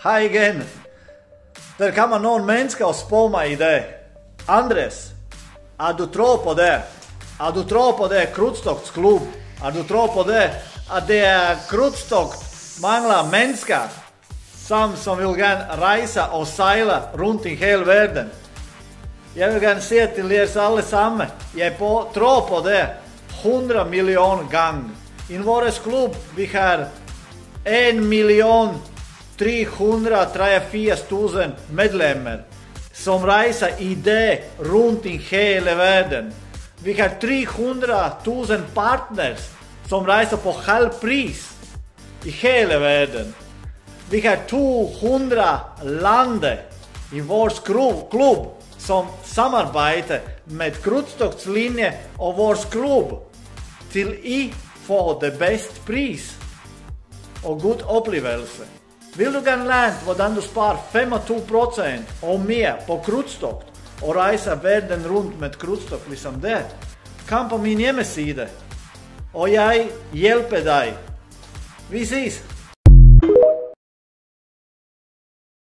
Hej igen. Där kan man någon människa och spå mig i det. Andres, att du tror på det? Att du tror på det Krutstocks klubb? Att du tror på det? Att det är Krutstock manglar människor som vill gärna resa och segla runt i hela världen? Jag vill gärna säga till er allesammans, jag tror på det 100 miljoner gånger. I vår klubb vi har 1.334 000 medlemmar som reser i det runt i hela världen. Vi har 300 000 partners som reser på halvpris i hela världen. Vi har 200 länder i vår klubb som samarbetar med Krutstocks linje och vår klubb till att få det bästa pris och god upplevelse. Vill du gärna lära hvordan du spar 25% och mer på Krutstock och resa världen runt med Krutstock liksom det? Kan på min hemsida och jag hjälper dig. Vi ses!